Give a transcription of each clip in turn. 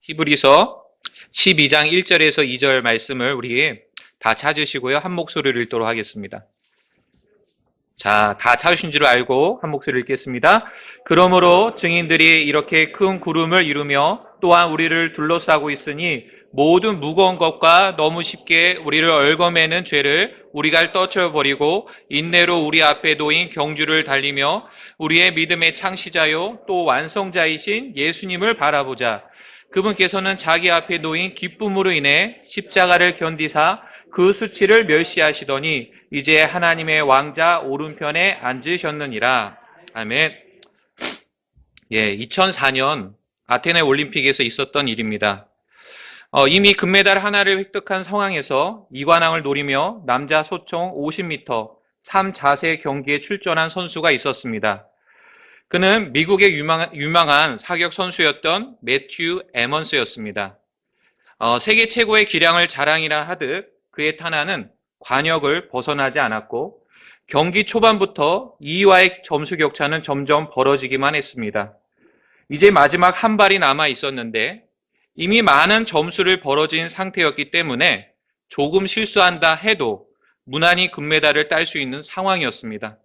히브리서 12장 1절에서 2절 말씀을 우리 다 찾으시고요. 한 목소리를 읽도록 하겠습니다. 자, 다 찾으신 줄 알고 한 목소리를 읽겠습니다. 그러므로 증인들이 이렇게 큰 구름을 이루며 또한 우리를 둘러싸고 있으니 모든 무거운 것과 너무 쉽게 우리를 얽어매는 죄를 우리가 떨쳐버리고 인내로 우리 앞에 놓인 경주를 달리며 우리의 믿음의 창시자요 또 완성자이신 예수님을 바라보자. 그분께서는 자기 앞에 놓인 기쁨으로 인해 십자가를 견디사 그 수치를 멸시하시더니 이제 하나님의 왕자 오른편에 앉으셨느니라. 아멘. 2004년 아테네 올림픽에서 있었던 일입니다. 이미 금메달 하나를 획득한 상황에서 이관왕을 노리며 남자 소총 50m 3자세 경기에 출전한 선수가 있었습니다. 그는 미국의 유망한 사격 선수였던 매튜 에먼스였습니다. 세계 최고의 기량을 자랑이라 하듯 그의 탄환은 관역을 벗어나지 않았고 경기 초반부터 2위와의 점수 격차는 점점 벌어지기만 했습니다. 이제 마지막 한 발이 남아 있었는데 이미 많은 점수를 벌어진 상태였기 때문에 조금 실수한다 해도 무난히 금메달을 딸 수 있는 상황이었습니다.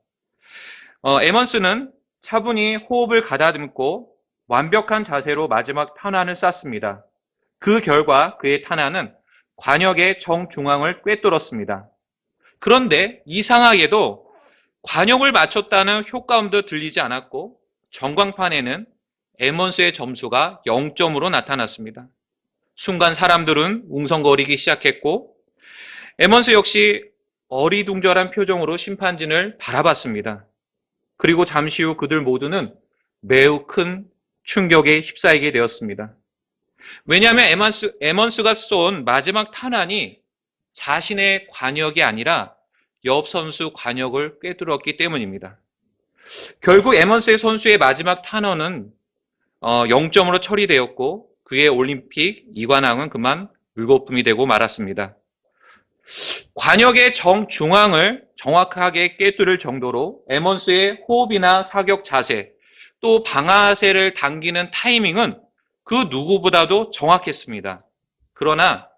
에먼스는 차분히 호흡을 가다듬고 완벽한 자세로 마지막 탄환을 쐈습니다. 그 결과 그의 탄환은 관역의 정중앙을 꿰뚫었습니다. 그런데 이상하게도 관역을 맞췄다는 효과음도 들리지 않았고 전광판에는 에먼스의 점수가 0점으로 나타났습니다. 순간 사람들은 웅성거리기 시작했고 에먼스 역시 어리둥절한 표정으로 심판진을 바라봤습니다. 그리고 잠시 후 그들 모두는 매우 큰 충격에 휩싸이게 되었습니다. 왜냐하면 에먼스가 쏜 마지막 탄환이 자신의 관역이 아니라 옆 선수 관역을 꿰뚫었기 때문입니다. 결국 에먼스의 선수의 마지막 탄환은 0점으로 처리되었고 그의 올림픽 2관왕은 그만 물거품이 되고 말았습니다. 관역의 정중앙을 정확하게 꿰뚫을 정도로 에먼스의 호흡이나 사격 자세 또 방아쇠를 당기는 타이밍은 그 누구보다도 정확했습니다. 그러나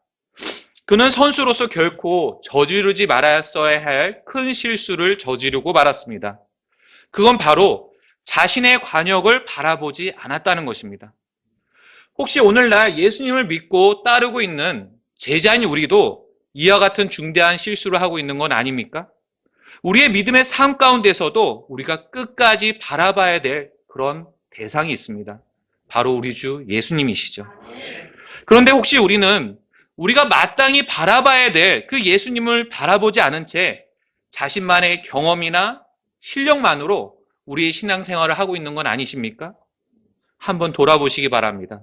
그는 선수로서 결코 저지르지 말았어야 할 큰 실수를 저지르고 말았습니다. 그건 바로 자신의 관역을 바라보지 않았다는 것입니다. 혹시 오늘날 예수님을 믿고 따르고 있는 제자인 우리도 이와 같은 중대한 실수를 하고 있는 건 아닙니까? 우리의 믿음의 삶 가운데서도 우리가 끝까지 바라봐야 될 그런 대상이 있습니다. 바로 우리 주 예수님이시죠. 그런데 혹시 우리는 우리가 마땅히 바라봐야 될 그 예수님을 바라보지 않은 채 자신만의 경험이나 실력만으로 우리의 신앙생활을 하고 있는 건 아니십니까? 한번 돌아보시기 바랍니다.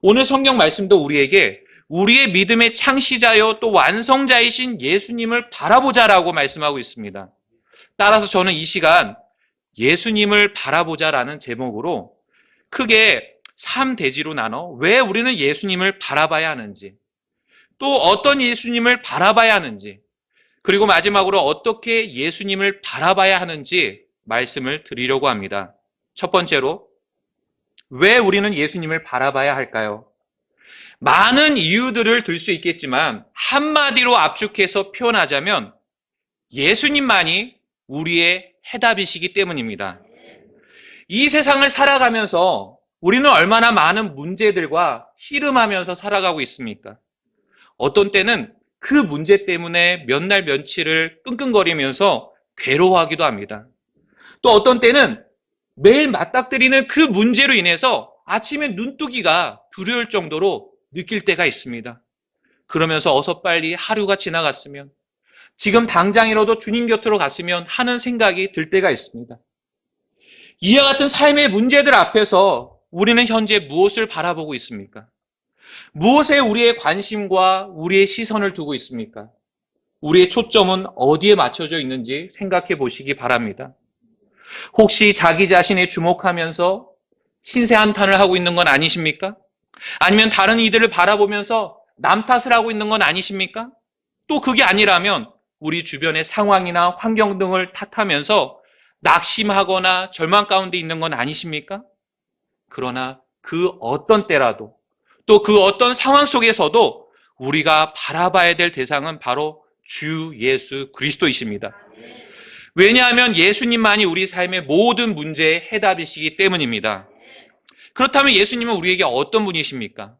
오늘 성경 말씀도 우리에게 우리의 믿음의 창시자여 또 완성자이신 예수님을 바라보자라고 말씀하고 있습니다. 따라서 저는 이 시간 예수님을 바라보자라는 제목으로 크게 3대지로 나눠 왜 우리는 예수님을 바라봐야 하는지, 또 어떤 예수님을 바라봐야 하는지, 그리고 마지막으로 어떻게 예수님을 바라봐야 하는지 말씀을 드리려고 합니다. 첫 번째로, 왜 우리는 예수님을 바라봐야 할까요? 많은 이유들을 들 수 있겠지만 한마디로 압축해서 표현하자면 예수님만이 우리의 해답이시기 때문입니다. 이 세상을 살아가면서 우리는 얼마나 많은 문제들과 씨름하면서 살아가고 있습니까? 어떤 때는 그 문제 때문에 몇 날 며칠을 끙끙거리면서 괴로워하기도 합니다. 또 어떤 때는 매일 맞닥뜨리는 그 문제로 인해서 아침에 눈뜨기가 두려울 정도로 느낄 때가 있습니다. 그러면서 어서 빨리 하루가 지나갔으면, 지금 당장이라도 주님 곁으로 갔으면 하는 생각이 들 때가 있습니다. 이와 같은 삶의 문제들 앞에서 우리는 현재 무엇을 바라보고 있습니까? 무엇에 우리의 관심과 우리의 시선을 두고 있습니까? 우리의 초점은 어디에 맞춰져 있는지 생각해 보시기 바랍니다. 혹시 자기 자신에 주목하면서 신세 한탄을 하고 있는 건 아니십니까? 아니면 다른 이들을 바라보면서 남 탓을 하고 있는 건 아니십니까? 또 그게 아니라면 우리 주변의 상황이나 환경 등을 탓하면서 낙심하거나 절망 가운데 있는 건 아니십니까? 그러나 그 어떤 때라도 또 그 어떤 상황 속에서도 우리가 바라봐야 될 대상은 바로 주 예수 그리스도이십니다. 왜냐하면 예수님만이 우리 삶의 모든 문제의 해답이시기 때문입니다. 그렇다면 예수님은 우리에게 어떤 분이십니까?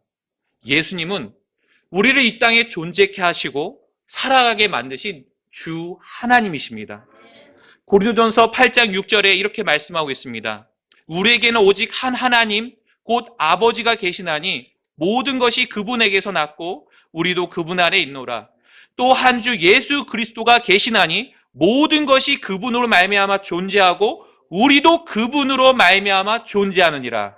예수님은 우리를 이 땅에 존재케 하시고 살아가게 만드신 주 하나님이십니다. 고린도전서 8장 6절에 이렇게 말씀하고 있습니다. 우리에게는 오직 한 하나님 곧 아버지가 계시나니 모든 것이 그분에게서 났고 우리도 그분 안에 있노라. 또 한 주 예수 그리스도가 계시나니 모든 것이 그분으로 말미암아 존재하고 우리도 그분으로 말미암아 존재하느니라.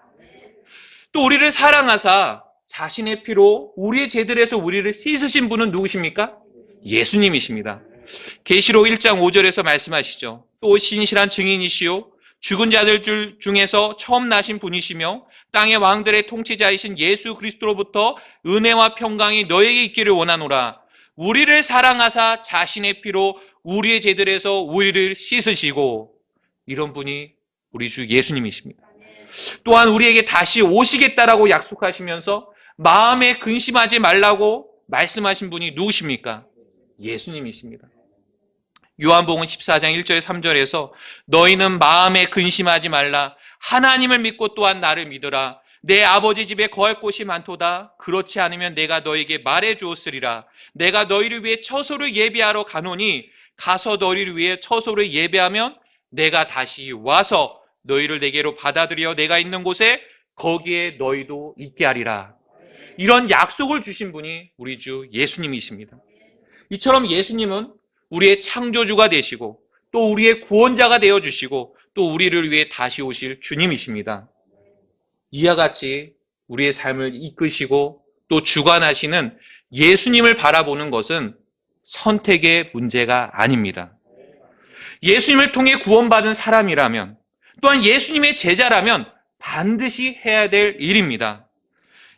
또 우리를 사랑하사 자신의 피로 우리의 죄들에서 우리를 씻으신 분은 누구십니까? 예수님이십니다. 계시록 1장 5절에서 말씀하시죠. 또 신실한 증인이시요 죽은 자들 중에서 처음 나신 분이시며 땅의 왕들의 통치자이신 예수 그리스도로부터 은혜와 평강이 너에게 있기를 원하노라. 우리를 사랑하사 자신의 피로 우리의 죄들에서 우리를 씻으시고, 이런 분이 우리 주 예수님이십니다. 또한 우리에게 다시 오시겠다라고 약속하시면서 마음에 근심하지 말라고 말씀하신 분이 누구십니까? 예수님이십니다. 요한복음 14장 1절 3절에서 너희는 마음에 근심하지 말라. 하나님을 믿고 또한 나를 믿으라. 내 아버지 집에 거할 곳이 많도다. 그렇지 않으면 내가 너에게 말해 주었으리라. 내가 너희를 위해 처소를 예비하러 가노니 가서 너희를 위해 처소를 예배하면 내가 다시 와서 너희를 내게로 받아들여 내가 있는 곳에 거기에 너희도 있게 하리라. 이런 약속을 주신 분이 우리 주 예수님이십니다. 이처럼 예수님은 우리의 창조주가 되시고 또 우리의 구원자가 되어주시고 또 우리를 위해 다시 오실 주님이십니다. 이와 같이 우리의 삶을 이끄시고 또 주관하시는 예수님을 바라보는 것은 선택의 문제가 아닙니다. 예수님을 통해 구원받은 사람이라면 또한 예수님의 제자라면 반드시 해야 될 일입니다.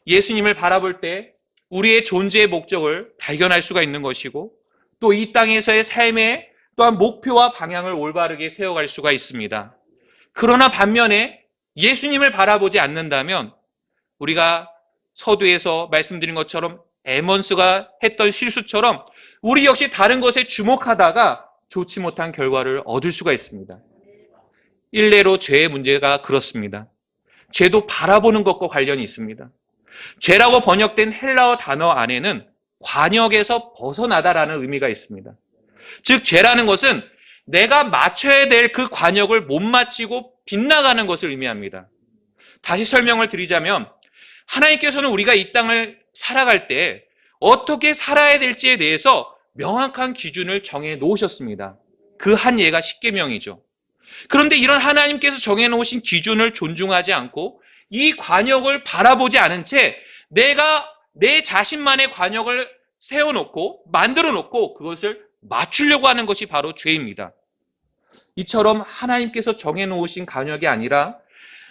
예수님을 바라볼 때 우리의 존재의 목적을 발견할 수가 있는 것이고 또 이 땅에서의 삶의 또한 목표와 방향을 올바르게 세워갈 수가 있습니다. 그러나 반면에 예수님을 바라보지 않는다면 우리가 서두에서 말씀드린 것처럼 에몬스가 했던 실수처럼 우리 역시 다른 것에 주목하다가 좋지 못한 결과를 얻을 수가 있습니다. 일례로 죄의 문제가 그렇습니다. 죄도 바라보는 것과 관련이 있습니다. 죄라고 번역된 헬라어 단어 안에는 관역에서 벗어나다라는 의미가 있습니다. 즉 죄라는 것은 내가 맞춰야 될 그 관역을 못 맞추고 빗나가는 것을 의미합니다. 다시 설명을 드리자면 하나님께서는 우리가 이 땅을 살아갈 때 어떻게 살아야 될지에 대해서 명확한 기준을 정해 놓으셨습니다. 그 한 예가 십계명이죠. 그런데 이런 하나님께서 정해 놓으신 기준을 존중하지 않고 이 관역을 바라보지 않은 채 내가 내 자신만의 관역을 세워놓고 만들어놓고 그것을 맞추려고 하는 것이 바로 죄입니다. 이처럼 하나님께서 정해놓으신 관역이 아니라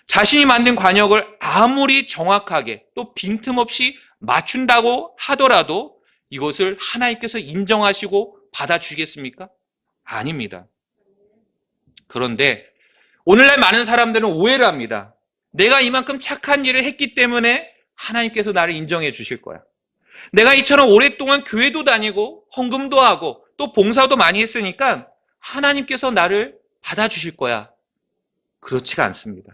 자신이 만든 관역을 아무리 정확하게 또 빈틈없이 맞춘다고 하더라도 이것을 하나님께서 인정하시고 받아주시겠습니까? 아닙니다. 그런데 오늘날 많은 사람들은 오해를 합니다. 내가 이만큼 착한 일을 했기 때문에 하나님께서 나를 인정해 주실 거야. 내가 이처럼 오랫동안 교회도 다니고 헌금도 하고 또 봉사도 많이 했으니까 하나님께서 나를 받아주실 거야. 그렇지가 않습니다.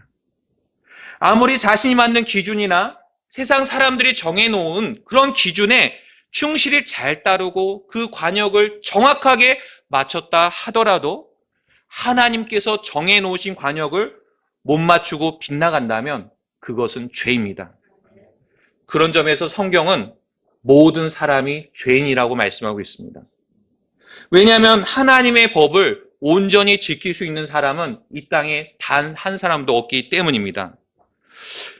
아무리 자신이 만든 기준이나 세상 사람들이 정해놓은 그런 기준에 충실히 잘 따르고 그 관역을 정확하게 맞췄다 하더라도 하나님께서 정해놓으신 관역을 못 맞추고 빗나간다면 그것은 죄입니다. 그런 점에서 성경은 모든 사람이 죄인이라고 말씀하고 있습니다. 왜냐하면 하나님의 법을 온전히 지킬 수 있는 사람은 이 땅에 단 한 사람도 없기 때문입니다.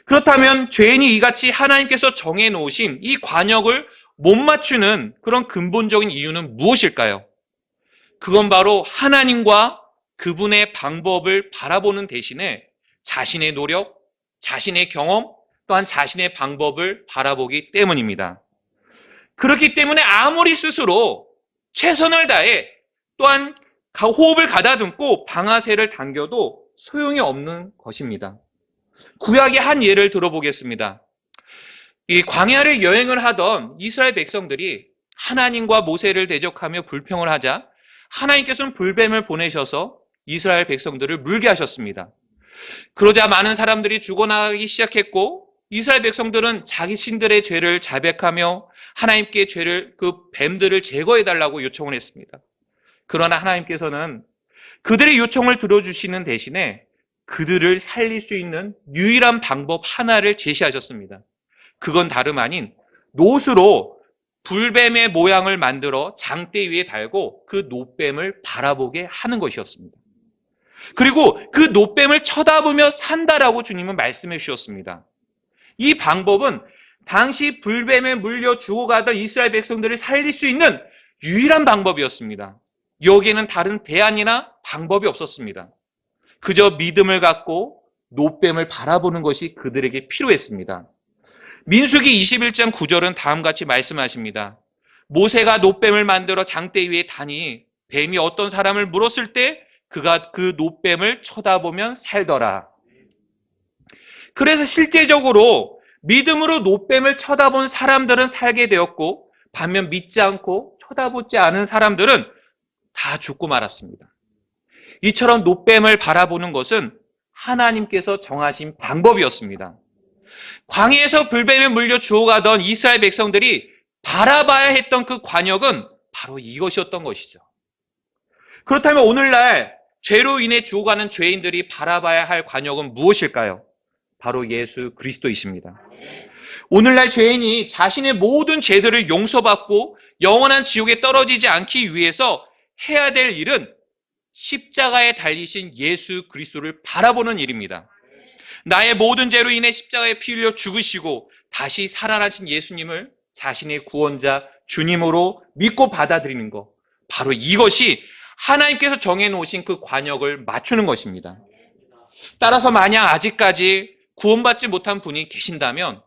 그렇다면 죄인이 이같이 하나님께서 정해놓으신 이 관역을 못 맞추는 그런 근본적인 이유는 무엇일까요? 그건 바로 하나님과 그분의 방법을 바라보는 대신에 자신의 노력, 자신의 경험, 또한 자신의 방법을 바라보기 때문입니다. 그렇기 때문에 아무리 스스로 최선을 다해 또한 호흡을 가다듬고 방아쇠를 당겨도 소용이 없는 것입니다. 구약의 한 예를 들어보겠습니다. 이 광야를 여행을 하던 이스라엘 백성들이 하나님과 모세를 대적하며 불평을 하자 하나님께서는 불뱀을 보내셔서 이스라엘 백성들을 물게 하셨습니다. 그러자 많은 사람들이 죽어나가기 시작했고 이스라엘 백성들은 자기 신들의 죄를 자백하며 하나님께 그 뱀들을 제거해달라고 요청을 했습니다. 그러나 하나님께서는 그들의 요청을 들어주시는 대신에 그들을 살릴 수 있는 유일한 방법 하나를 제시하셨습니다. 그건 다름 아닌 놋으로 불뱀의 모양을 만들어 장대 위에 달고 그 놋뱀을 바라보게 하는 것이었습니다. 그리고 그 놋뱀을 쳐다보며 산다라고 주님은 말씀해 주셨습니다. 이 방법은 당시 불뱀에 물려 죽어가던 이스라엘 백성들을 살릴 수 있는 유일한 방법이었습니다. 여기에는 다른 대안이나 방법이 없었습니다. 그저 믿음을 갖고 놋뱀을 바라보는 것이 그들에게 필요했습니다. 민수기 21장 9절은 다음과 같이 말씀하십니다. 모세가 놋뱀을 만들어 장대 위에 다니 뱀이 어떤 사람을 물었을 때 그가 그 놋뱀을 쳐다보면 살더라. 그래서 실제적으로 믿음으로 놋뱀을 쳐다본 사람들은 살게 되었고 반면 믿지 않고 쳐다보지 않은 사람들은 다 죽고 말았습니다. 이처럼 놋뱀을 바라보는 것은 하나님께서 정하신 방법이었습니다. 광야에서 불뱀에 물려 죽어가던 이스라엘 백성들이 바라봐야 했던 그 관역은 바로 이것이었던 것이죠. 그렇다면 오늘날 죄로 인해 죽어가는 죄인들이 바라봐야 할 관역은 무엇일까요? 바로 예수 그리스도이십니다. 오늘날 죄인이 자신의 모든 죄들을 용서받고 영원한 지옥에 떨어지지 않기 위해서 해야 될 일은 십자가에 달리신 예수 그리스도를 바라보는 일입니다. 나의 모든 죄로 인해 십자가에 피 흘려 죽으시고 다시 살아나신 예수님을 자신의 구원자 주님으로 믿고 받아들이는 것, 바로 이것이 하나님께서 정해놓으신 그 관역을 맞추는 것입니다. 따라서 만약 아직까지 구원받지 못한 분이 계신다면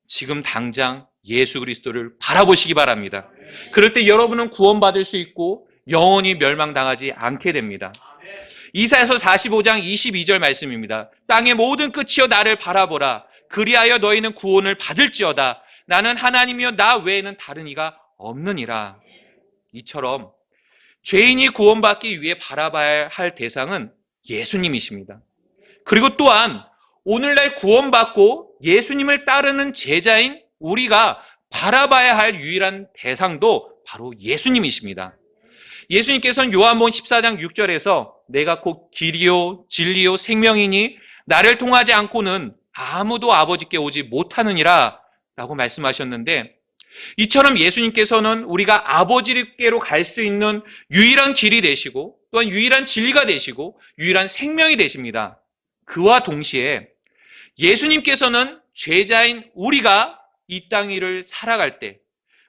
지금 당장 예수 그리스도를 바라보시기 바랍니다. 그럴 때 여러분은 구원받을 수 있고 영원히 멸망당하지 않게 됩니다. 이사야서 45장 22절 말씀입니다. 땅의 모든 끝이여 나를 바라보라. 그리하여 너희는 구원을 받을지어다. 나는 하나님이여 나 외에는 다른 이가 없느니라. 이처럼 죄인이 구원받기 위해 바라봐야 할 대상은 예수님이십니다. 그리고 또한 오늘날 구원받고 예수님을 따르는 제자인 우리가 바라봐야 할 유일한 대상도 바로 예수님이십니다. 예수님께서는 요한복음 14장 6절에서 내가 곧 길이요 진리요 생명이니 나를 통하지 않고는 아무도 아버지께 오지 못하느니라 라고 말씀하셨는데, 이처럼 예수님께서는 우리가 아버지께로 갈 수 있는 유일한 길이 되시고 또한 유일한 진리가 되시고 유일한 생명이 되십니다. 그와 동시에 예수님께서는 제자인 우리가 이 땅 위를 살아갈 때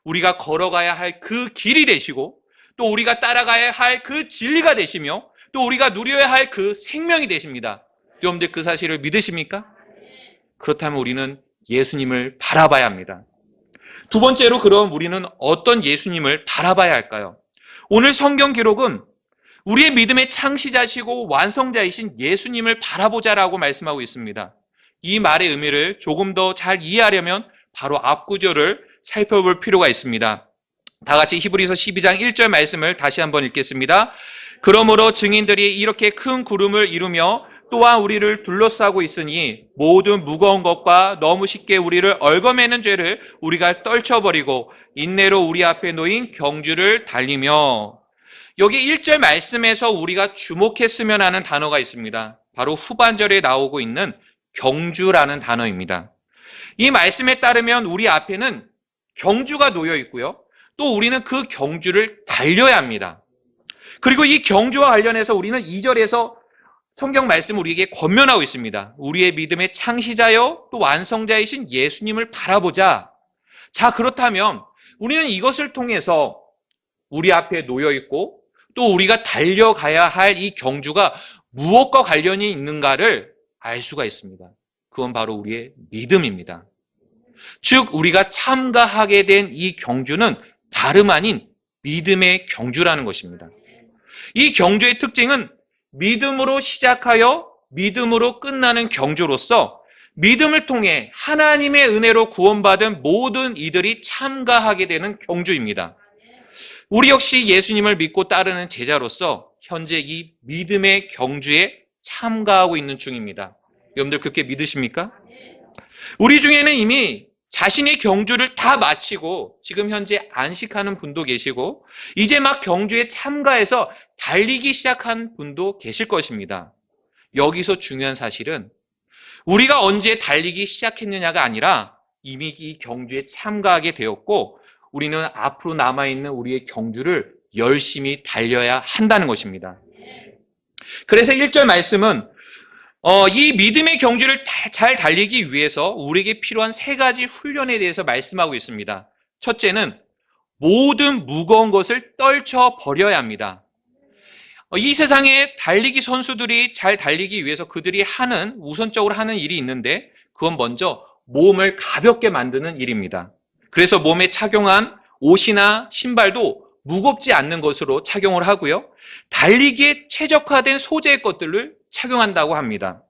우리가 걸어가야 할 그 길이 되시고 또 우리가 따라가야 할 그 진리가 되시며 또 우리가 누려야 할 그 생명이 되십니다. 여러분들 그 사실을 믿으십니까? 그렇다면 우리는 예수님을 바라봐야 합니다. 두 번째로, 그럼 우리는 어떤 예수님을 바라봐야 할까요? 오늘 성경 기록은 우리의 믿음의 창시자시고 완성자이신 예수님을 바라보자라고 말씀하고 있습니다. 이 말의 의미를 조금 더 잘 이해하려면 바로 앞 구절을 살펴볼 필요가 있습니다. 다 같이 히브리서 12장 1절 말씀을 다시 한번 읽겠습니다. 그러므로 증인들이 이렇게 큰 구름을 이루며 또한 우리를 둘러싸고 있으니 모든 무거운 것과 너무 쉽게 우리를 얽어매는 죄를 우리가 떨쳐버리고 인내로 우리 앞에 놓인 경주를 달리며. 여기 1절 말씀에서 우리가 주목했으면 하는 단어가 있습니다. 바로 후반절에 나오고 있는 경주라는 단어입니다. 이 말씀에 따르면 우리 앞에는 경주가 놓여 있고요. 또 우리는 그 경주를 달려야 합니다. 그리고 이 경주와 관련해서 우리는 2절에서 성경 말씀을 우리에게 권면하고 있습니다. 우리의 믿음의 창시자여 또 완성자이신 예수님을 바라보자. 자, 그렇다면 우리는 이것을 통해서 우리 앞에 놓여 있고 또 우리가 달려가야 할 이 경주가 무엇과 관련이 있는가를 알 수가 있습니다. 그건 바로 우리의 믿음입니다. 즉 우리가 참가하게 된 이 경주는 다름 아닌 믿음의 경주라는 것입니다. 이 경주의 특징은 믿음으로 시작하여 믿음으로 끝나는 경주로서 믿음을 통해 하나님의 은혜로 구원받은 모든 이들이 참가하게 되는 경주입니다. 우리 역시 예수님을 믿고 따르는 제자로서 현재 이 믿음의 경주에 참가하고 있는 중입니다. 여러분들 그렇게 믿으십니까? 우리 중에는 이미 자신의 경주를 다 마치고 지금 현재 안식하는 분도 계시고 이제 막 경주에 참가해서 달리기 시작한 분도 계실 것입니다. 여기서 중요한 사실은 우리가 언제 달리기 시작했느냐가 아니라 이미 이 경주에 참가하게 되었고 우리는 앞으로 남아있는 우리의 경주를 열심히 달려야 한다는 것입니다. 그래서 1절 말씀은 이 믿음의 경주를 잘 달리기 위해서 우리에게 필요한 3가지 훈련에 대해서 말씀하고 있습니다. 첫째는 모든 무거운 것을 떨쳐버려야 합니다. 이 세상에 달리기 선수들이 잘 달리기 위해서 그들이 우선적으로 하는 일이 있는데 그건 먼저 몸을 가볍게 만드는 일입니다. 그래서 몸에 착용한 옷이나 신발도 무겁지 않는 것으로 착용을 하고요. 달리기에 최적화된 소재의 것들을 착용한다고 합니다.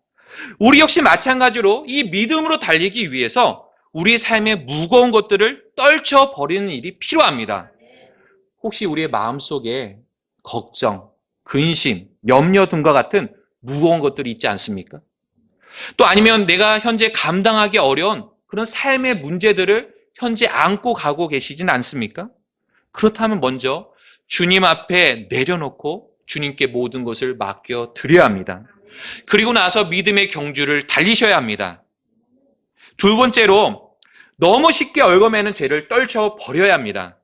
우리 역시 마찬가지로 이 믿음으로 달리기 위해서 우리 삶의 무거운 것들을 떨쳐버리는 일이 필요합니다. 혹시 우리의 마음속에 걱정, 근심, 염려 등과 같은 무거운 것들이 있지 않습니까? 또 아니면 내가 현재 감당하기 어려운 그런 삶의 문제들을 현재 안고 가고 계시진 않습니까? 그렇다면 먼저 주님 앞에 내려놓고 주님께 모든 것을 맡겨 드려야 합니다. 그리고 나서 믿음의 경주를 달리셔야 합니다. 2번째로 너무 쉽게 얽어매는 죄를 떨쳐버려야 합니다.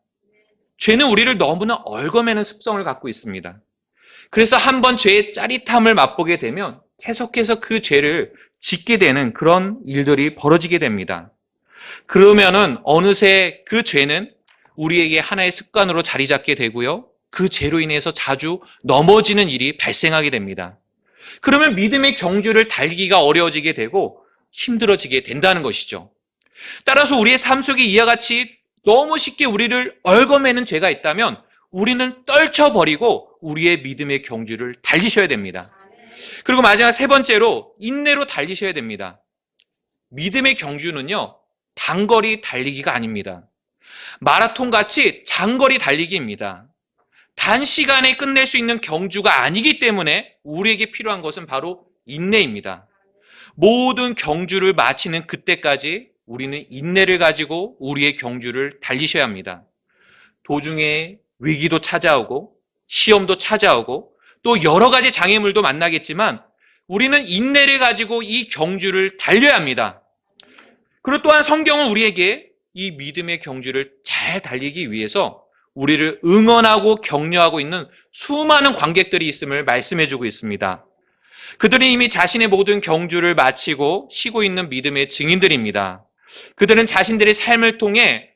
죄는 우리를 너무나 얽어매는 습성을 갖고 있습니다. 그래서 한번 죄의 짜릿함을 맛보게 되면 계속해서 그 죄를 짓게 되는 그런 일들이 벌어지게 됩니다. 그러면은 어느새 그 죄는 우리에게 하나의 습관으로 자리 잡게 되고요. 그 죄로 인해서 자주 넘어지는 일이 발생하게 됩니다. 그러면 믿음의 경주를 달리기가 어려워지게 되고 힘들어지게 된다는 것이죠. 따라서 우리의 삶 속에 이와 같이 너무 쉽게 우리를 얽어매는 죄가 있다면 우리는 떨쳐버리고 우리의 믿음의 경주를 달리셔야 됩니다. 그리고 마지막 3번째로 인내로 달리셔야 됩니다. 믿음의 경주는요, 단거리 달리기가 아닙니다. 마라톤같이 장거리 달리기입니다. 단시간에 끝낼 수 있는 경주가 아니기 때문에 우리에게 필요한 것은 바로 인내입니다. 모든 경주를 마치는 그때까지 우리는 인내를 가지고 우리의 경주를 달리셔야 합니다. 도중에 위기도 찾아오고 시험도 찾아오고 또 여러 가지 장애물도 만나겠지만 우리는 인내를 가지고 이 경주를 달려야 합니다. 그리고 또한 성경은 우리에게 이 믿음의 경주를 잘 달리기 위해서 우리를 응원하고 격려하고 있는 수많은 관객들이 있음을 말씀해주고 있습니다. 그들은 이미 자신의 모든 경주를 마치고 쉬고 있는 믿음의 증인들입니다. 그들은 자신들의 삶을 통해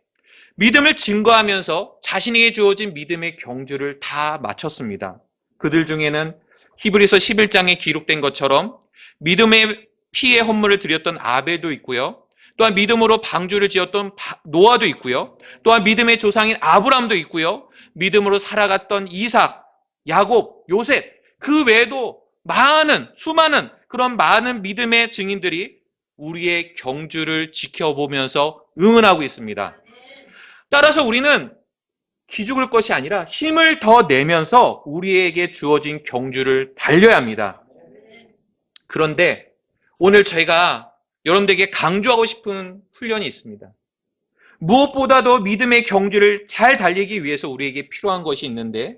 믿음을 증거하면서 자신에게 주어진 믿음의 경주를 다 마쳤습니다. 그들 중에는 히브리서 11장에 기록된 것처럼 믿음의 피의 헌물을 드렸던 아벨도 있고요. 또한 믿음으로 방주를 지었던 노아도 있고요. 또한 믿음의 조상인 아브람도 있고요. 믿음으로 살아갔던 이삭, 야곱, 요셉, 그 외에도 수많은 그런 많은 믿음의 증인들이 우리의 경주를 지켜보면서 응원하고 있습니다. 따라서 우리는 기죽을 것이 아니라 힘을 더 내면서 우리에게 주어진 경주를 달려야 합니다. 그런데 오늘 저희가 여러분들에게 강조하고 싶은 훈련이 있습니다. 무엇보다도 믿음의 경주를 잘 달리기 위해서 우리에게 필요한 것이 있는데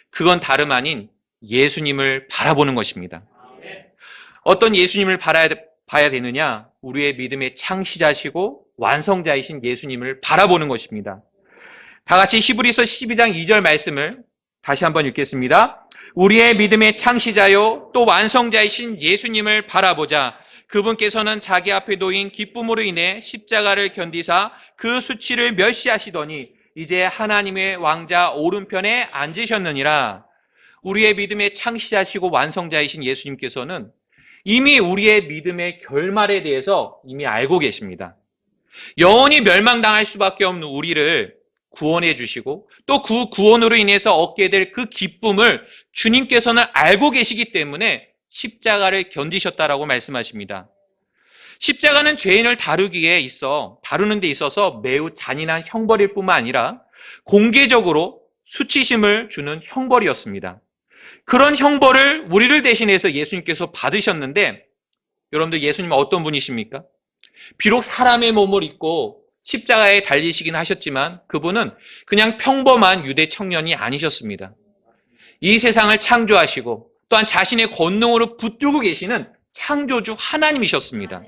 그건 다름 아닌 예수님을 바라보는 것입니다. 어떤 예수님을 봐야 되느냐? 우리의 믿음의 창시자시고 완성자이신 예수님을 바라보는 것입니다. 다 같이 히브리서 12장 2절 말씀을 다시 한번 읽겠습니다. 우리의 믿음의 창시자요 또 완성자이신 예수님을 바라보자. 그분께서는 자기 앞에 놓인 기쁨으로 인해 십자가를 견디사 그 수치를 멸시하시더니 이제 하나님의 왕자 오른편에 앉으셨느니라. 우리의 믿음의 창시자시고 완성자이신 예수님께서는 이미 우리의 믿음의 결말에 대해서 이미 알고 계십니다. 영원히 멸망당할 수밖에 없는 우리를 구원해 주시고 또 그 구원으로 인해서 얻게 될 그 기쁨을 주님께서는 알고 계시기 때문에 십자가를 견디셨다라고 말씀하십니다. 십자가는 죄인을 다루는 데 있어서 매우 잔인한 형벌일 뿐만 아니라 공개적으로 수치심을 주는 형벌이었습니다. 그런 형벌을 우리를 대신해서 예수님께서 받으셨는데, 여러분들 예수님은 어떤 분이십니까? 비록 사람의 몸을 입고 십자가에 달리시긴 하셨지만 그분은 그냥 평범한 유대 청년이 아니셨습니다. 이 세상을 창조하시고 또한 자신의 권능으로 붙들고 계시는 창조주 하나님이셨습니다.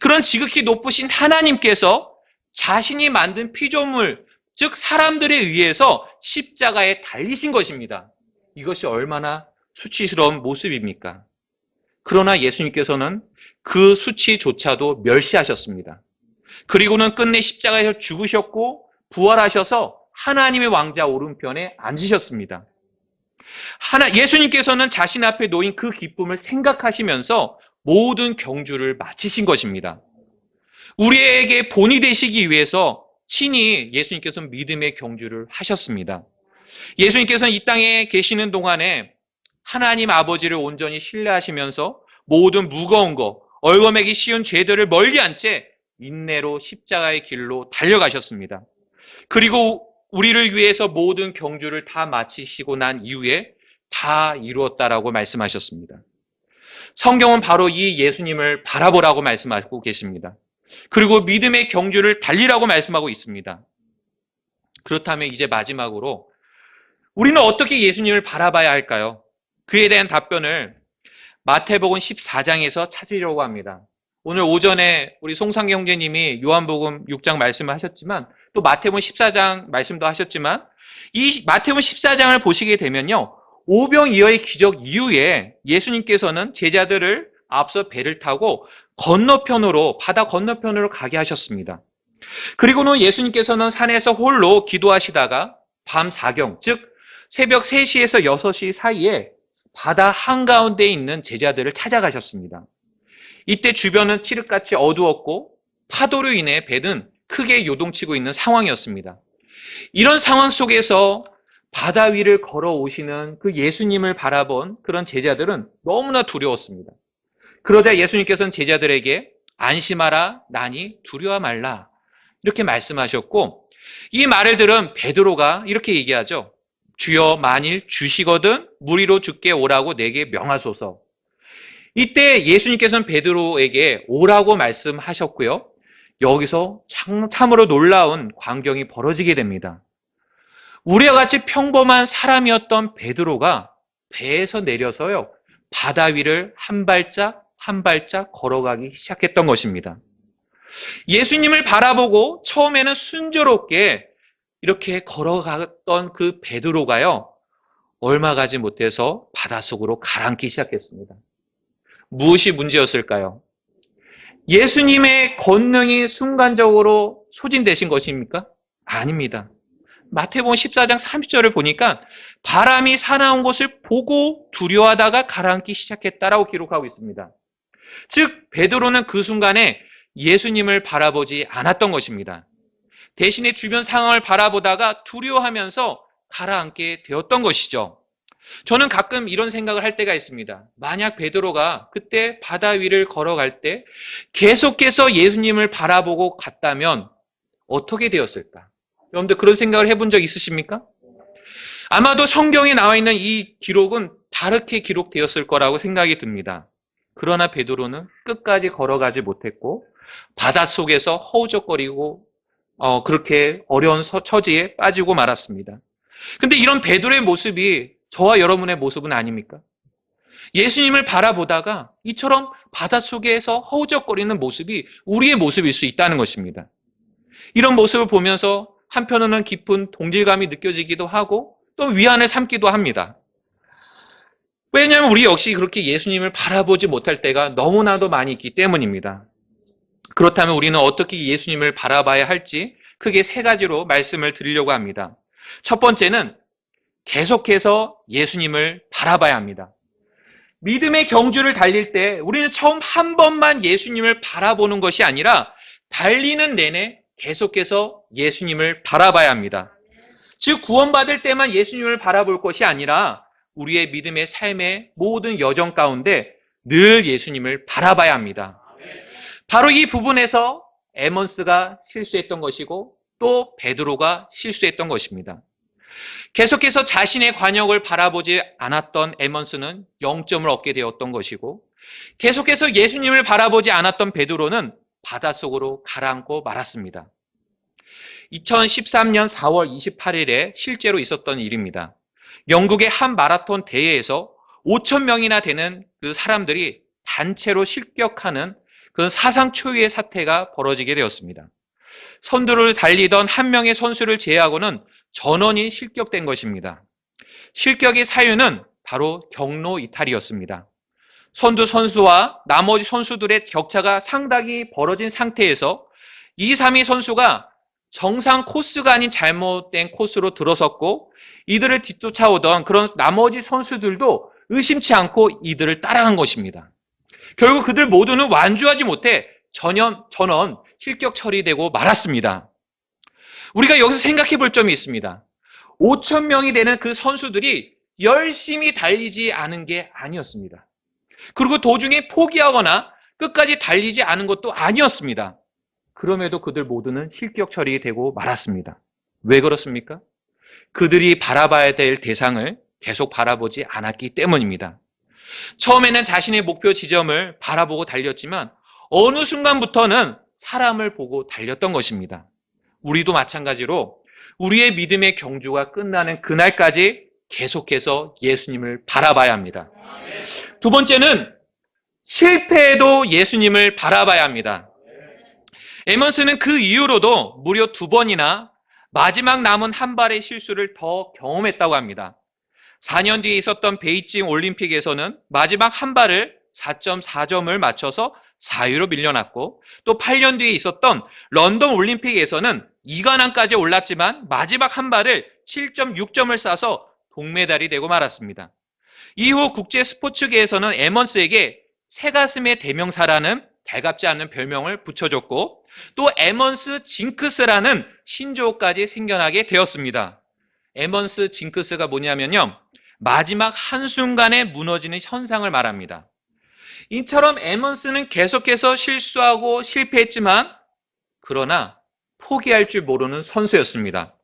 그런 지극히 높으신 하나님께서 자신이 만든 피조물, 즉 사람들에 의해서 십자가에 달리신 것입니다. 이것이 얼마나 수치스러운 모습입니까? 그러나 예수님께서는 그 수치조차도 멸시하셨습니다. 그리고는 끝내 십자가에서 죽으셨고 부활하셔서 하나님의 왕자 오른편에 앉으셨습니다. 예수님께서는 자신 앞에 놓인 그 기쁨을 생각하시면서 모든 경주를 마치신 것입니다. 우리에게 본이 되시기 위해서 친히 예수님께서는 믿음의 경주를 하셨습니다. 예수님께서는 이 땅에 계시는 동안에 하나님 아버지를 온전히 신뢰하시면서 모든 무거운 거, 얽어매기 쉬운 죄들을 멀리한 채 인내로 십자가의 길로 달려가셨습니다. 그리고 우리를 위해서 모든 경주를 다 마치시고 난 이후에 다 이루었다라고 말씀하셨습니다. 성경은 바로 이 예수님을 바라보라고 말씀하고 계십니다. 그리고 믿음의 경주를 달리라고 말씀하고 있습니다. 그렇다면 이제 마지막으로 우리는 어떻게 예수님을 바라봐야 할까요? 그에 대한 답변을 마태복음 14장에서 찾으려고 합니다. 오늘 오전에 우리 송상기 형제님이 요한복음 6장 말씀을 하셨지만 또 마태복음 14장 말씀도 하셨지만 이 마태복음 14장을 보시게 되면요, 오병이어의 기적 이후에 예수님께서는 제자들을 앞서 배를 타고 바다 건너편으로 가게 하셨습니다. 그리고는 예수님께서는 산에서 홀로 기도하시다가 밤 사경, 즉 새벽 3시에서 6시 사이에 바다 한가운데에 있는 제자들을 찾아가셨습니다. 이때 주변은 칠흑같이 어두웠고 파도로 인해 배는 크게 요동치고 있는 상황이었습니다. 이런 상황 속에서 바다 위를 걸어오시는 그 예수님을 바라본 그런 제자들은 너무나 두려웠습니다. 그러자 예수님께서는 제자들에게 안심하라, 나니 두려워 말라 이렇게 말씀하셨고, 이 말을 들은 베드로가 이렇게 얘기하죠. 주여, 만일 주시거든 무리로 죽게 오라고 내게 명하소서. 이때 예수님께서는 베드로에게 오라고 말씀하셨고요. 여기서 참으로 놀라운 광경이 벌어지게 됩니다. 우리와 같이 평범한 사람이었던 베드로가 배에서 내려서요, 바다 위를 한 발짝 한 발짝 걸어가기 시작했던 것입니다. 예수님을 바라보고 처음에는 순조롭게 이렇게 걸어갔던 그 베드로가요, 얼마 가지 못해서 바닷속으로 가라앉기 시작했습니다. 무엇이 문제였을까요? 예수님의 권능이 순간적으로 소진되신 것입니까? 아닙니다. 마태복음 14장 30절을 보니까 바람이 사나운 것을 보고 두려워하다가 가라앉기 시작했다라고 기록하고 있습니다. 즉 베드로는 그 순간에 예수님을 바라보지 않았던 것입니다. 대신에 주변 상황을 바라보다가 두려워하면서 가라앉게 되었던 것이죠. 저는 가끔 이런 생각을 할 때가 있습니다. 만약 베드로가 그때 바다 위를 걸어갈 때 계속해서 예수님을 바라보고 갔다면 어떻게 되었을까? 여러분들 그런 생각을 해본 적 있으십니까? 아마도 성경에 나와 있는 이 기록은 다르게 기록되었을 거라고 생각이 듭니다. 그러나 베드로는 끝까지 걸어가지 못했고 바닷속에서 허우적거리고 그렇게 어려운 처지에 빠지고 말았습니다. 근데 이런 베드로의 모습이 저와 여러분의 모습은 아닙니까? 예수님을 바라보다가 이처럼 바닷속에서 허우적거리는 모습이 우리의 모습일 수 있다는 것입니다. 이런 모습을 보면서 한편으로는 깊은 동질감이 느껴지기도 하고 또 위안을 삼기도 합니다. 왜냐하면 우리 역시 그렇게 예수님을 바라보지 못할 때가 너무나도 많이 있기 때문입니다. 그렇다면 우리는 어떻게 예수님을 바라봐야 할지 크게 3가지로 말씀을 드리려고 합니다. 첫 번째는 계속해서 예수님을 바라봐야 합니다. 믿음의 경주를 달릴 때 우리는 처음 한 번만 예수님을 바라보는 것이 아니라 달리는 내내 계속해서 예수님을 바라봐야 합니다. 즉 구원받을 때만 예수님을 바라볼 것이 아니라 우리의 믿음의 삶의 모든 여정 가운데 늘 예수님을 바라봐야 합니다. 바로 이 부분에서 에먼스가 실수했던 것이고 또 베드로가 실수했던 것입니다. 계속해서 자신의 관역을 바라보지 않았던 에먼스는 0점을 얻게 되었던 것이고 계속해서 예수님을 바라보지 않았던 베드로는 바닷속으로 가라앉고 말았습니다. 2013년 4월 28일에 실제로 있었던 일입니다. 영국의 한 마라톤 대회에서 5천 명이나 되는 그 사람들이 단체로 실격하는 그런 사상 초유의 사태가 벌어지게 되었습니다. 선두를 달리던 한 명의 선수를 제외하고는 전원이 실격된 것입니다. 실격의 사유는 바로 경로 이탈이었습니다. 선두 선수와 나머지 선수들의 격차가 상당히 벌어진 상태에서 2, 3위 선수가 정상 코스가 아닌 잘못된 코스로 들어섰고 이들을 뒤쫓아오던 그런 나머지 선수들도 의심치 않고 이들을 따라간 것입니다. 결국 그들 모두는 완주하지 못해 전원 실격 처리되고 말았습니다. 우리가 여기서 생각해 볼 점이 있습니다. 5천 명이 되는 그 선수들이 열심히 달리지 않은 게 아니었습니다. 그리고 도중에 포기하거나 끝까지 달리지 않은 것도 아니었습니다. 그럼에도 그들 모두는 실격 처리되고 말았습니다. 왜 그렇습니까? 그들이 바라봐야 될 대상을 계속 바라보지 않았기 때문입니다. 처음에는 자신의 목표 지점을 바라보고 달렸지만 어느 순간부터는 사람을 보고 달렸던 것입니다. 우리도 마찬가지로 우리의 믿음의 경주가 끝나는 그날까지 계속해서 예수님을 바라봐야 합니다. 두 번째는 실패해도 예수님을 바라봐야 합니다. 에먼스는 그 이후로도 무려 2번이나 마지막 남은 한 발의 실수를 더 경험했다고 합니다. 4년 뒤에 있었던 베이징 올림픽에서는 마지막 한 발을 4.4점을 맞춰서 4위로 밀려났고 또 8년 뒤에 있었던 런던 올림픽에서는 2관왕까지 올랐지만 마지막 한 발을 7.6점을 쏴서 동메달이 되고 말았습니다. 이후 국제 스포츠계에서는 에먼스에게 새가슴의 대명사라는 달갑지 않은 별명을 붙여줬고 또 에먼스 징크스라는 신조어까지 생겨나게 되었습니다. 에먼스 징크스가 뭐냐면요, 마지막 한순간에 무너지는 현상을 말합니다. 이처럼 에먼스는 계속해서 실수하고 실패했지만 그러나 포기할 줄 모르는 선수였습니다.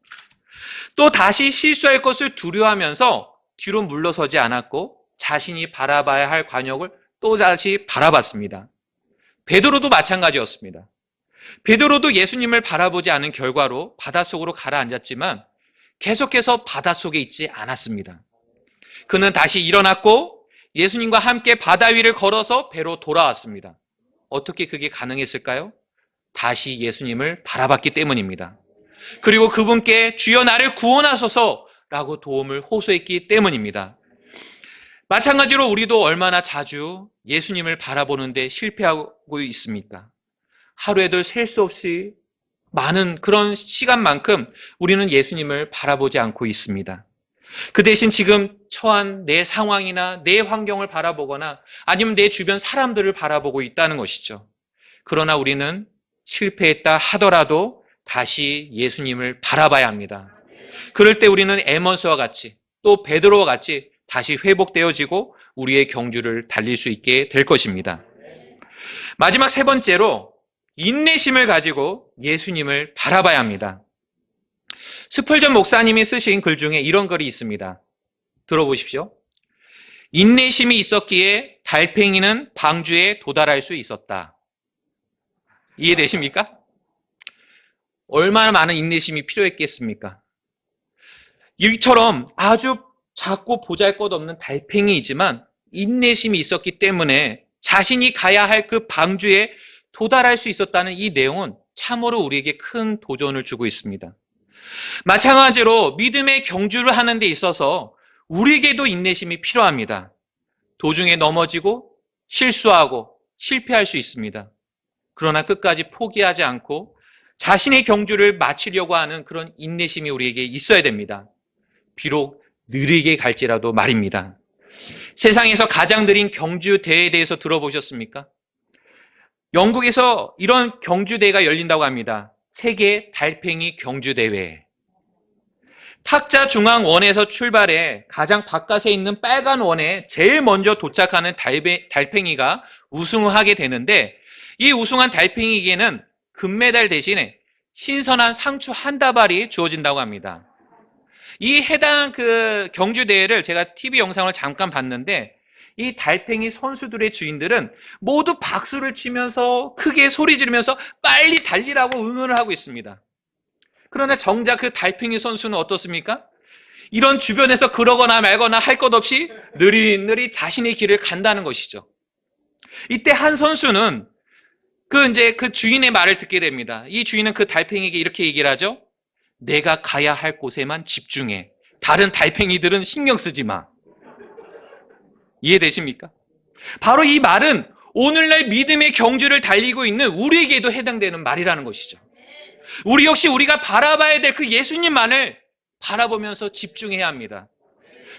또 다시 실수할 것을 두려워하면서 뒤로 물러서지 않았고 자신이 바라봐야 할 관역을 또 다시 바라봤습니다. 베드로도 마찬가지였습니다. 베드로도 예수님을 바라보지 않은 결과로 바닷속으로 가라앉았지만 계속해서 바닷속에 있지 않았습니다. 그는 다시 일어났고 예수님과 함께 바다 위를 걸어서 배로 돌아왔습니다. 어떻게 그게 가능했을까요? 다시 예수님을 바라봤기 때문입니다. 그리고 그분께 주여 나를 구원하소서라고 도움을 호소했기 때문입니다. 마찬가지로 우리도 얼마나 자주 예수님을 바라보는데 실패하고 있습니까? 하루에도 셀 수 없이 많은 그런 시간만큼 우리는 예수님을 바라보지 않고 있습니다. 그 대신 지금 처한 내 상황이나 내 환경을 바라보거나 아니면 내 주변 사람들을 바라보고 있다는 것이죠. 그러나 우리는 실패했다 하더라도 다시 예수님을 바라봐야 합니다. 그럴 때 우리는 에먼스와 같이 또 베드로와 같이 다시 회복되어지고 우리의 경주를 달릴 수 있게 될 것입니다. 마지막 세 번째로 인내심을 가지고 예수님을 바라봐야 합니다. 스펄전 목사님이 쓰신 글 중에 이런 글이 있습니다. 들어보십시오. 인내심이 있었기에 달팽이는 방주에 도달할 수 있었다. 이해되십니까? 얼마나 많은 인내심이 필요했겠습니까? 이처럼 아주 작고 보잘것없는 달팽이이지만 인내심이 있었기 때문에 자신이 가야 할 그 방주에 도달할 수 있었다는 이 내용은 참으로 우리에게 큰 도전을 주고 있습니다. 마찬가지로 믿음의 경주를 하는 데 있어서 우리에게도 인내심이 필요합니다. 도중에 넘어지고 실수하고 실패할 수 있습니다. 그러나 끝까지 포기하지 않고 자신의 경주를 마치려고 하는 그런 인내심이 우리에게 있어야 됩니다. 비록 느리게 갈지라도 말입니다. 세상에서 가장 느린 경주 대회에 대해서 들어보셨습니까? 영국에서 이런 경주대회가 열린다고 합니다. 세계 달팽이 경주대회. 탁자 중앙 원에서 출발해 가장 바깥에 있는 빨간 원에 제일 먼저 도착하는 달팽이가 우승을 하게 되는데 이 우승한 달팽이에게는 금메달 대신에 신선한 상추 한 다발이 주어진다고 합니다. 이 해당 그 경주대회를 제가 TV 영상을 잠깐 봤는데 이 달팽이 선수들의 주인들은 모두 박수를 치면서 크게 소리 지르면서 빨리 달리라고 응원을 하고 있습니다. 그러나 정작 그 달팽이 선수는 어떻습니까? 이런 주변에서 그러거나 말거나 할 것 없이 느릿느릿 자신의 길을 간다는 것이죠. 이때 한 선수는 그 주인의 말을 듣게 됩니다. 이 주인은 그 달팽이에게 이렇게 얘기를 하죠. 내가 가야 할 곳에만 집중해. 다른 달팽이들은 신경 쓰지 마. 이해되십니까? 바로 이 말은 오늘날 믿음의 경주를 달리고 있는 우리에게도 해당되는 말이라는 것이죠. 우리 역시 우리가 바라봐야 될 그 예수님만을 바라보면서 집중해야 합니다.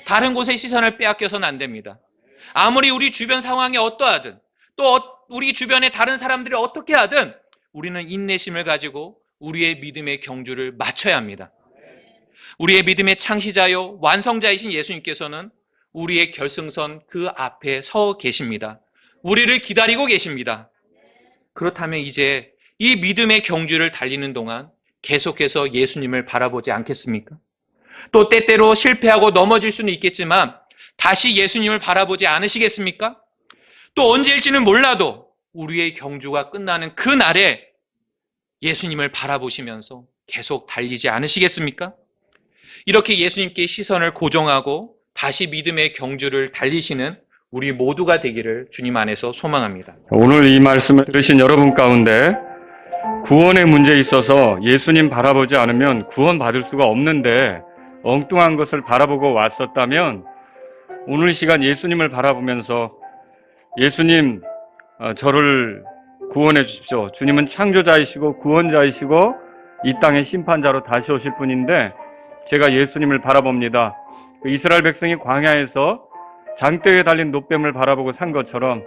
다른 곳에 시선을 빼앗겨서는 안 됩니다. 아무리 우리 주변 상황이 어떠하든 또 우리 주변의 다른 사람들이 어떻게 하든 우리는 인내심을 가지고 우리의 믿음의 경주를 맞춰야 합니다. 우리의 믿음의 창시자요 완성자이신 예수님께서는 우리의 결승선 그 앞에 서 계십니다. 우리를 기다리고 계십니다. 그렇다면 이제 이 믿음의 경주를 달리는 동안 계속해서 예수님을 바라보지 않겠습니까? 또 때때로 실패하고 넘어질 수는 있겠지만 다시 예수님을 바라보지 않으시겠습니까? 또 언제일지는 몰라도 우리의 경주가 끝나는 그 날에 예수님을 바라보시면서 계속 달리지 않으시겠습니까? 이렇게 예수님께 시선을 고정하고 다시 믿음의 경주를 달리시는 우리 모두가 되기를 주님 안에서 소망합니다. 오늘 이 말씀을 들으신 여러분 가운데 구원의 문제에 있어서 예수님 바라보지 않으면 구원 받을 수가 없는데 엉뚱한 것을 바라보고 왔었다면 오늘 이 시간 예수님을 바라보면서 예수님 저를 구원해 주십시오. 주님은 창조자이시고 구원자이시고 이 땅의 심판자로 다시 오실 분인데 제가 예수님을 바라봅니다. 이스라엘 백성이 광야에서 장대에 달린 노뱀을 바라보고 산 것처럼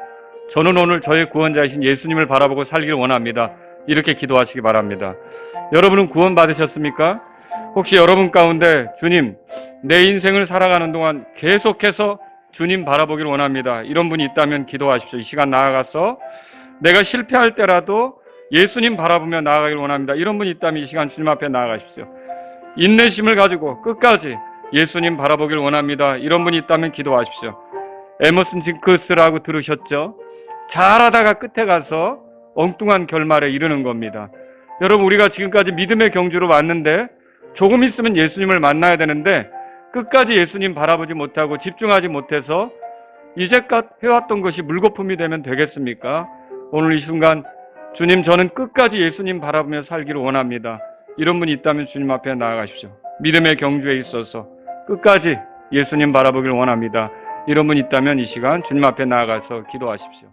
저는 오늘 저의 구원자이신 예수님을 바라보고 살기를 원합니다. 이렇게 기도하시기 바랍니다. 여러분은 구원 받으셨습니까? 혹시 여러분 가운데 주님, 내 인생을 살아가는 동안 계속해서 주님 바라보기를 원합니다. 이런 분이 있다면 기도하십시오. 이 시간 나아가서 내가 실패할 때라도 예수님 바라보며 나아가기를 원합니다. 이런 분이 있다면 이 시간 주님 앞에 나아가십시오. 인내심을 가지고 끝까지 예수님 바라보기를 원합니다. 이런 분이 있다면 기도하십시오. 에머슨 징크스라고 들으셨죠? 잘하다가 끝에 가서 엉뚱한 결말에 이르는 겁니다. 여러분, 우리가 지금까지 믿음의 경주로 왔는데 조금 있으면 예수님을 만나야 되는데 끝까지 예수님 바라보지 못하고 집중하지 못해서 이제껏 해왔던 것이 물거품이 되면 되겠습니까? 오늘 이 순간 주님, 저는 끝까지 예수님 바라보며 살기를 원합니다. 이런 분이 있다면 주님 앞에 나아가십시오. 믿음의 경주에 있어서 끝까지 예수님 바라보기를 원합니다. 이런 분이 있다면 이 시간 주님 앞에 나아가서 기도하십시오.